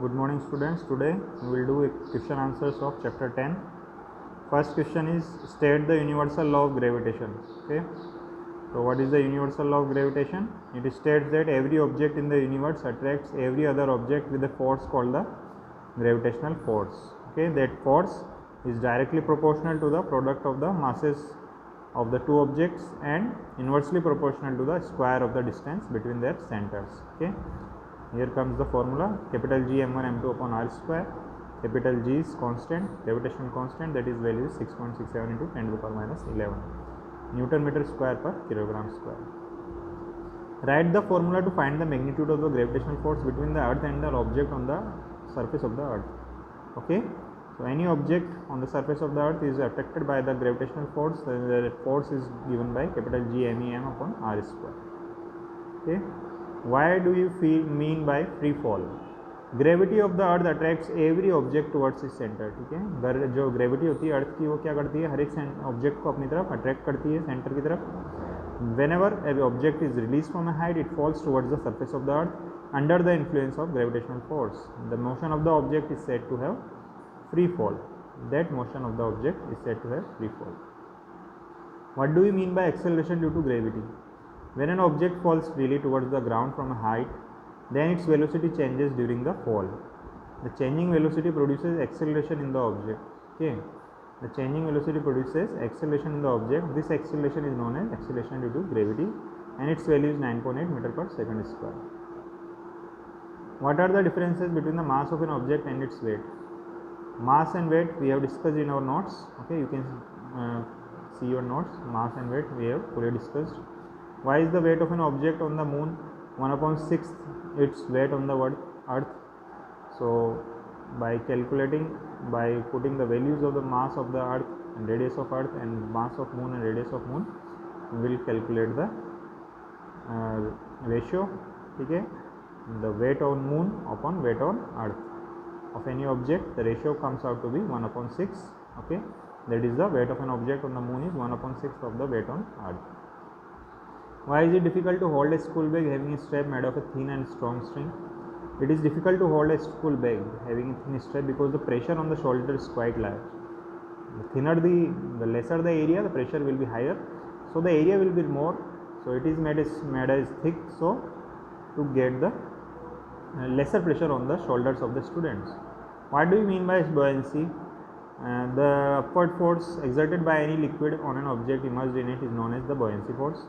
Good morning students. Today we will do a question answers of chapter 10. First question is state the universal law of gravitation. Okay. So what is the universal law of gravitation? It states that every object in the universe attracts every other object with a force called the gravitational force. Okay. That force is directly proportional to the product of the masses of the two objects and inversely proportional to the square of the distance between their centers. Okay. Here comes the formula: capital G m1 m2 upon r square. Capital G is constant, gravitational constant, that is value is 6.67 into 10 to the power minus 11 Newton meter square per kilogram square. Write the formula to find the magnitude of the gravitational force between the earth and the object on the surface of the earth. Okay, so any object on the surface of the earth is affected by the gravitational force. The force is given by capital G m upon r square. Okay. Why do you mean by free fall? Gravity of the earth attracts every object towards इस centre. ठीक है, जो gravity होती है अर्थ की वो क्या करती है, हर एक ऑब्जेक्ट को अपनी तरफ अट्रैक्ट करती है, सेंटर की तरफ. Whenever a object is release from a height it falls towards the surface of the earth under the influence of gravitational force. The motion of the object is said to have free fall. That motion of the object is said to have free fall. What do you mean by acceleration due to gravity? When an object falls freely towards the ground from a height, then its velocity changes during the fall. The changing velocity produces acceleration in the object. Okay, the changing velocity produces acceleration in the object. This acceleration is known as acceleration due to gravity, and its value is 9.8 meter per second square. What are the differences between the mass of an object and its weight? Mass and weight we have discussed in our notes. Okay, you can see your notes. Mass and weight we have fully discussed. Why is the weight of an object on the moon 1/6 its weight on the earth? So by calculating, by putting the values of the mass of the earth and radius of earth and mass of moon and radius of moon, we will calculate the ratio. Okay, the weight on moon upon weight on earth of any object, the ratio comes out to be 1/6. Okay, that is the weight of an object on the moon is 1/6 of the weight on earth. Why is it difficult to hold a school bag having a strap made of a thin and strong string? It is difficult to hold a school bag having a thin strap because the pressure on the shoulder is quite large. The thinner the lesser the area, the pressure will be higher, so the area will be more. So it is made as thick, so to get the lesser pressure on the shoulders of the students. What do you mean by buoyancy? The upward force exerted by any liquid on an object immersed in it is known as the buoyancy force.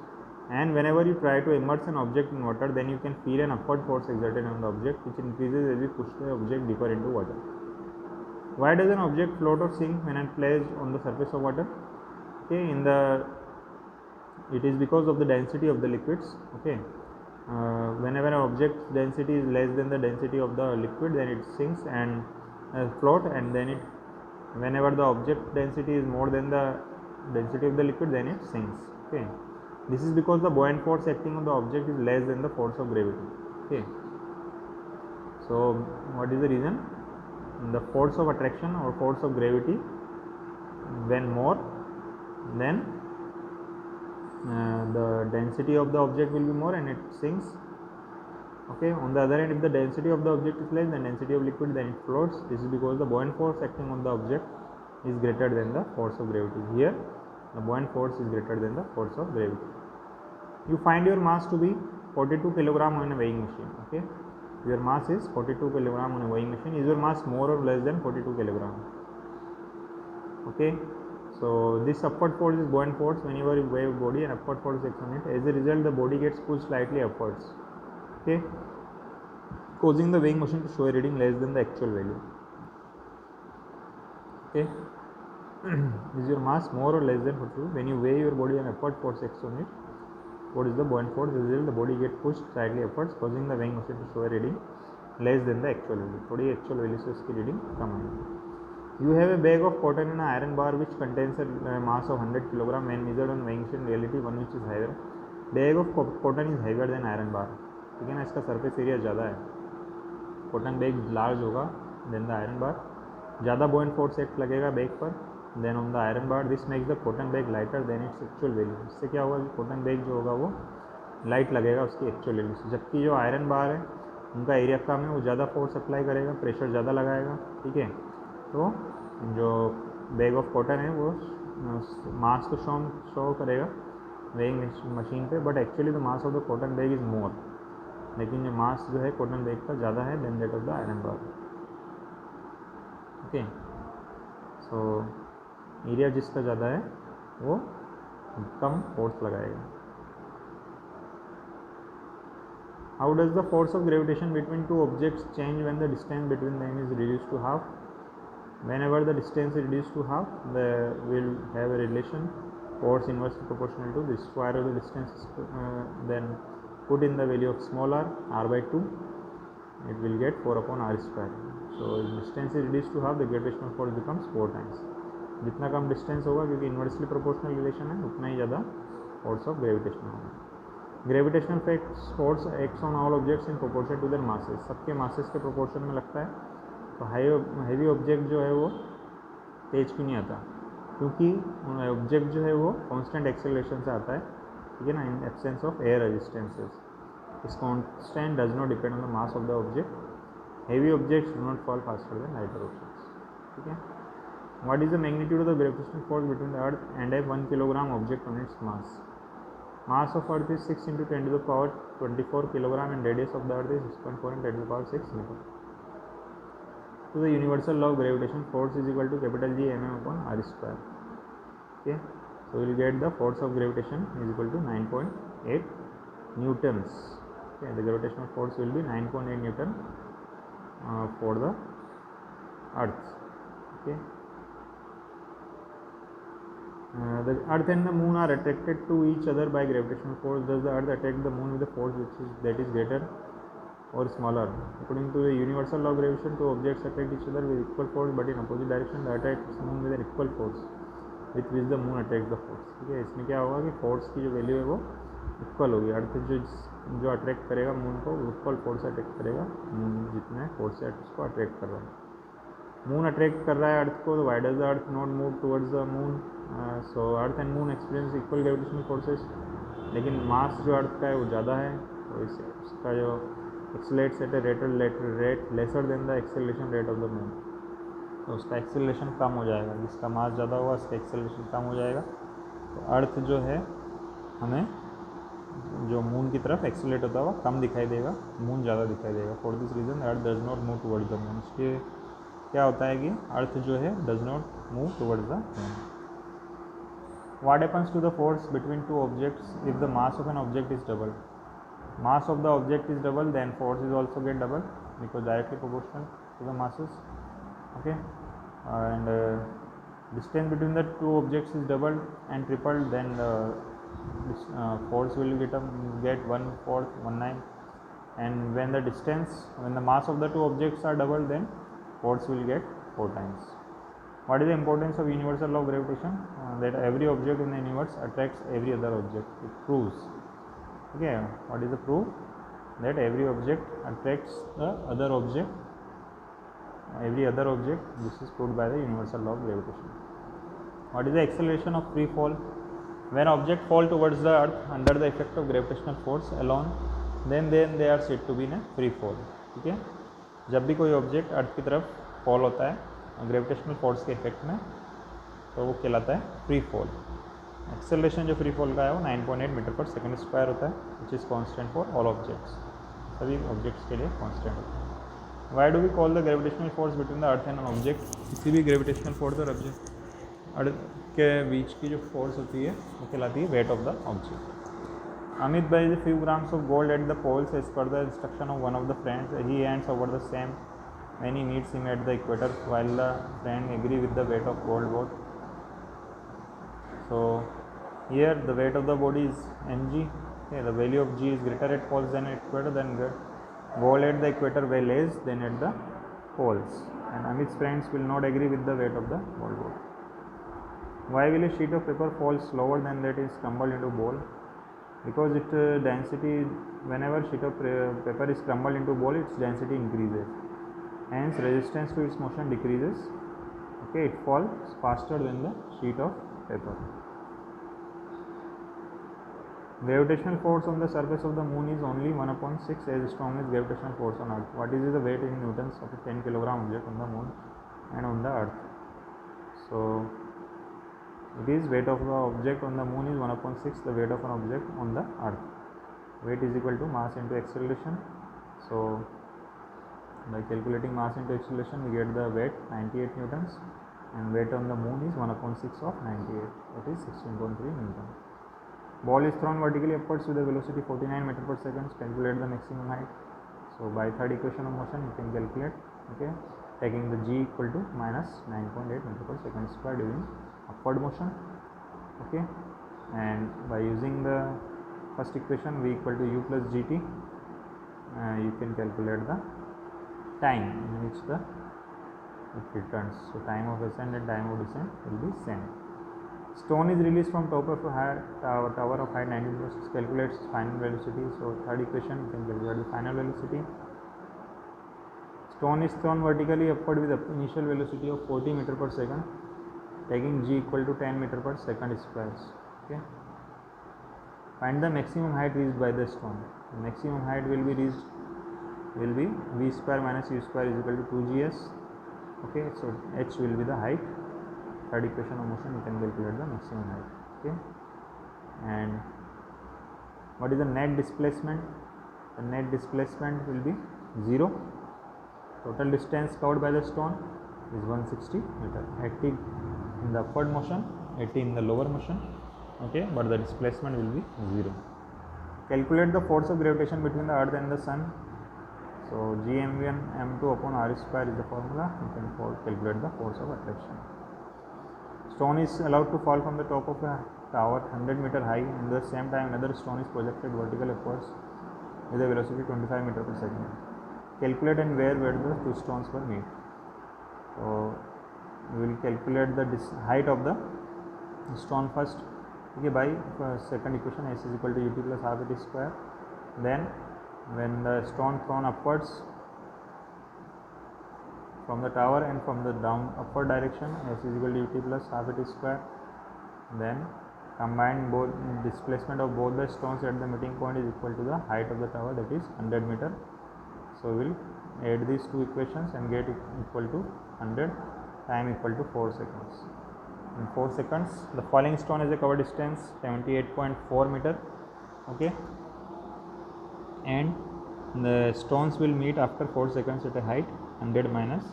And whenever you try to immerse an object in water, then you can feel an upward force exerted on the object, which increases as you push the object deeper into water. Why does an object float or sink when placed on the surface of water? Okay, it is because of the density of the liquids. Okay, whenever an object's density is less than the density of the liquid, then it sinks and float, and then whenever the object density is more than the density of the liquid, then it sinks. Okay. This is because the buoyant force acting on the object is less than the force of gravity. Okay. So what is the reason? The force of attraction or force of gravity, when more, then the density of the object will be more and it sinks. Okay. On the other hand, if the density of the object is less than density of liquid, then it floats. This is because the buoyant force acting on the object is greater than the force of gravity. Here the buoyant force is greater than the force of gravity. You find your mass to be 42 kg on a weighing machine. Okay, your mass is 42 kg on a weighing machine. Is your mass more or less than 42 kg? Okay, so this upward force is buoyant force. Whenever you weigh a body and upward force acts on it, as a result the body gets pushed slightly upwards. Okay, causing the weighing machine to show a reading less than the actual value. Okay. Is your mass more or less than 42? When you weigh your body and upward force acts on it, what is the buoyant force? As a result, the body gets pushed slightly upwards, causing the weighing machine to show a reading less than the actual value. थोड़ी actual value से उसकी reading कम आएगी. You have a bag of cotton and an iron bar which contains a mass of 100 kg. When measured on weighing machine, reality one which is higher. Bag of cotton is heavier than iron bar. ठीक है ना, इसका surface area ज़्यादा है. Cotton bag large होगा than the iron bar. ज़्यादा buoyant force act लगेगा bag पर. Then on the iron bar, this makes the cotton bag lighter than its actual value. इससे क्या होगा कि cotton bag जो होगा वो लाइट लगेगा उसकी एक्चुअल वैल्यू से, जबकि जो आयरन बार है उनका एरिया कम है, वो ज़्यादा फोर्स अप्लाई करेगा, प्रेशर ज़्यादा लगाएगा, ठीक है। तो जो बैग ऑफ कॉटन है वो मास तो शो करेगा वेइंग मशीन पे, but actually the mass of the cotton bag is more, लेकिन जो मास जो है कॉटन बैग का ज़्यादा है then that of the iron bar, okay. So area जिसका ज़्यादा है वो कम फोर्स लगाएगा। How does the force of gravitation between two objects change when the distance between them is reduced to half? Whenever the distance is reduced to half, they will have a relation force inversely proportional to the square of the distance then put in the value of small r, r by 2, it will get 4 upon r square. So if distance is reduced to half, the gravitational force becomes 4 times. जितना कम distance होगा, क्योंकि inversely proportional relation है, उतना ही ज़्यादा force of gravitation होगा। Gravitational force acts on all objects in proportion to their masses, सबके masses के प्रोपोर्शन में लगता है। तो हैवी ऑब्जेक्ट जो है वो तेज क्यों नहीं आता, क्योंकि ऑब्जेक्ट जो है वो कांस्टेंट एक्सेलरेशन से आता है, ठीक है ना, in absence of air resistances. This constant does not depend on the mass of the object. Heavy objects do not fall faster than lighter objects, ठीक है। What is the magnitude of the gravitational force between the earth and A 1 kilogram object on its mass? Mass of Earth is 6 into 10 to the power 24 kilogram and radius of the Earth is 6.4 into 10 to the power 6 meter. So the universal law of gravitation force is equal to capital G mm upon r square. Okay, so we will get the force of gravitation is equal to 9.8 newtons. Okay, the gravitational force will be 9.8 newton for the Earth. Okay. The Earth and the Moon are attracted to each other by gravitational force. Does the Earth attract the Moon with a force that is greater or smaller? According to the universal law of gravitation, two objects attract each other with equal force, but in opposite direction. The Earth attracts the Moon with an equal force with which the Moon attracts the force. ठीक है, इसमें क्या होगा कि force की जो value है वो इक्वल होगी। अर्थ जो अट्रैक्ट करेगा मून को, इक्वल फोर्स से अट्रैक्ट करेगा मून जितने फोर्स से उसको अट्रैक्ट कर रहा है। मून अट्रैक्ट कर रहा है अर्थ को, तो why does the earth not move towards the moon? So earth and moon experience equal gravitational forces, लेकिन मास जो अर्थ का है वो ज़्यादा है, तो इसका जो accelerates at rate lesser than the acceleration rate of the moon, तो उसका एक्सेलरेशन कम हो जाएगा। जिसका मास ज़्यादा होगा उसका एक्सेलरेशन कम हो जाएगा। तो अर्थ जो है हमें जो मून की तरफ एक्सेलरेट होता है वो कम दिखाई देगा, मून ज़्यादा दिखाई देगा। For this reason earth does not move towards the moon. इसलिए क्या होता है कि अर्थ जो है does not move towards the moon. What happens to the force between two objects if the mass of an object is double? Mass of the object is double, then force is also get double because directly proportional to the masses. Okay, and distance between the two objects is doubled and tripled, then this force will get 1/4, 19. And when the mass of the two objects are doubled, then force will get 4 times. What is the importance of universal law of gravitation? That every object in the universe attracts every other object. It proves. Okay, what is the proof? That every object attracts the other object. Every other object. This is proved by the universal law of gravitation. What is the acceleration of free fall? When object fall towards the earth under the effect of gravitational force alone, then they are said to be in a free fall. ठीक है, जब भी कोई object अर्थ की तरफ fall होता है gravitational force के इफेक्ट में, तो वो कहलाता है फ्री फॉल। एक्सेलरेशन जो फ्री फॉल का है वो 9.8 मीटर पर सेकेंड स्क्वायर होता है, which is constant for all objects, सभी ऑब्जेक्ट्स के लिए कांस्टेंट होता है। Why do we call the gravitational force between the earth and an object? किसी भी ग्रेविटेशनल फोर्स और ऑब्जेक्ट अर्थ के बीच की जो फोर्स होती है वो कहलाती है weight of the object. Amit buys a few grams of gold at the poles as per the instruction of one of the friends. He hands over the same when he meets him at the equator, while the friend agree with the weight of gold both. So here the weight of the body is mg. Okay, the value of g is greater at poles than at equator. Then gold at the equator weighs less than at the poles, and Amit's friends will not agree with the weight of the gold board. Why will a sheet of paper fall slower than that is crumbled into ball? Because its density, whenever sheet of paper is crumbled into ball, its density increases, hence resistance to its motion decreases. Okay, it falls faster than the sheet of paper. Gravitational force on the surface of the moon is only 1/6 as strong as gravitational force on earth. What is the weight in newtons of a 10 kilogram object on the moon and on the earth? So it is weight of the object on the moon is 1/6 the weight of an object on the earth. Weight is equal to mass into acceleration. So by calculating mass into acceleration we get the weight 98 newtons, and weight on the moon is 1/6 of 98, that is 16.3 newton. Ball is thrown vertically upwards with a velocity 49 meter per second. Calculate the maximum height. So by third equation of motion you can calculate, okay, taking the g equal to minus 9.8 meter per second square during upward motion, okay, and by using the first equation v equal to u plus gt, you can calculate the time in which it returns. So time of ascent and time of descent will be same. Stone is released from top of a tower of height 90 meters. Calculates final velocity. So third equation you can calculate the final velocity. Stone is thrown vertically upward with initial velocity of 40 meter per second, taking g equal to 10 meter per second squares. Okay. Find the maximum height reached by the stone. The maximum height will be v square minus u square is equal to 2gs. Okay, so h will be the height. Third equation of motion you can calculate the maximum height. Okay, and what is the net displacement? The net displacement will be 0. Total distance covered by the stone is 160 meter. 80 in the upward motion, 80 in the lower motion, okay, but the displacement will be 0. Calculate the force of gravitation between the earth and the sun. So g m1 m2 upon r square is the formula. You can calculate the force of attraction. Stone is allowed to fall from the top of a tower 100 meter high, and at the same time another stone is projected vertical upwards with a velocity 25 meter per second. Calculate and where the two stones will meet. So we will calculate the height of the stone first. Okay, by second equation s is equal to ut plus half it square. Then when the stone thrown upwards from the tower and from the upward direction, s is equal to ut plus half it square. Then combine both displacement of both the stones at the meeting point is equal to the height of the tower, that is 100 meter. So we will add these two equations and get equal to 100, time equal to 4 seconds. In 4 seconds the falling stone has a cover distance 78.4 meter, okay, and the stones will meet after 4 seconds at a height 100 minus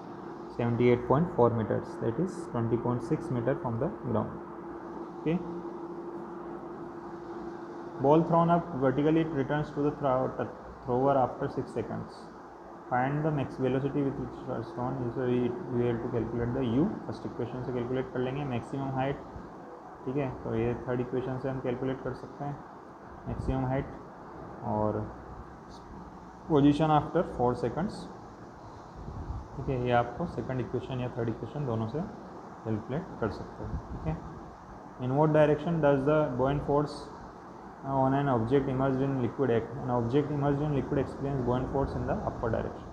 78.4 meters, that is 20.6 meter from the ground. Okay, ball thrown up vertically, it returns to the thrower after 6 seconds. Find the max velocity with which stone is. We have to calculate the u. First equation से calculate कर लेंगे maximum height, ठीक है, तो ये third equation से हम calculate कर सकते हैं मैक्सिमम हाइट और पोजीशन आफ्टर 4 सेकंड्स, ठीक है, ये आपको सेकंड इक्वेशन या थर्ड इक्वेशन दोनों से कैलकुलेट कर सकते हैं. ठीक है, in what direction does the buoyant force on an object immersed in liquid act? An object immersed in liquid experiences buoyant force in the upward direction.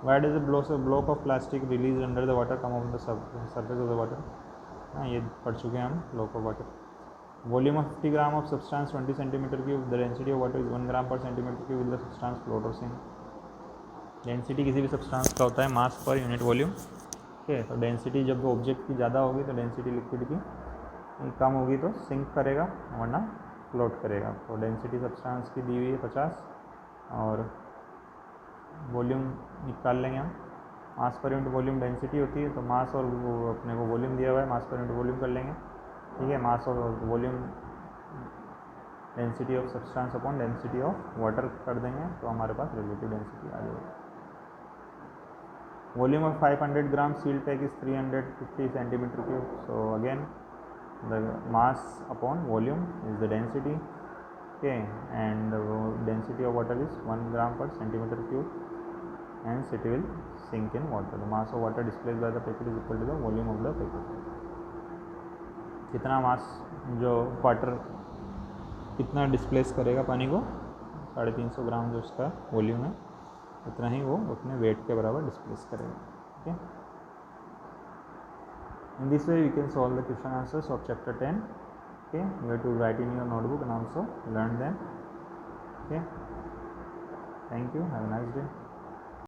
Why does a block of plastic released under the water come up on the surface of the water? हाँ, ये पढ़ चुके हैं हम, block of water. Volume of 50 gram of substance 20 centimeter cube. The density of water is 1 gram per centimeter cube. Will the substance float or sink? Density किसी भी substance का होता है मास पर यूनिट वॉल्यूम. ठीक है, तो डेंसिटी जब object की ज़्यादा होगी तो डेंसिटी लिक्विड की कम होगी तो सिंक करेगा वरना फ्लोट करेगा. तो डेंसिटी सब्सटेंस की दी हुई है 50 और वॉल्यूम निकाल लेंगे हम. मास पर यूनिट वॉल्यूम डेंसिटी होती है, तो मास और वो अपने को वॉल्यूम दिया हुआ है, मास पर यूनिट वॉल्यूम कर लेंगे. ठीक है, मास और volume density of substance upon density of water कर देंगे तो हमारे पास रिलेटिव डेंसिटी आ जाएगी. Volume of 500 gram seal pack is 350 centimetre cube. So again the mass upon volume is the density. Okay, and density of water is 1 ग्राम पर centimetre cube. Hence it will sink in water. The mass of water displaced by the packet is equal to the volume of the packet. कितना मास जो water कितना displace करेगा पानी को, 350 ग्राम जो उसका volume है उतना ही वो अपने वेट के बराबर डिस्प्लेस करेगा. Okay, in this way we can solve the question answers of chapter 10. Okay, you have to write in your notebook and also learn them. Okay, thank you, have a nice day.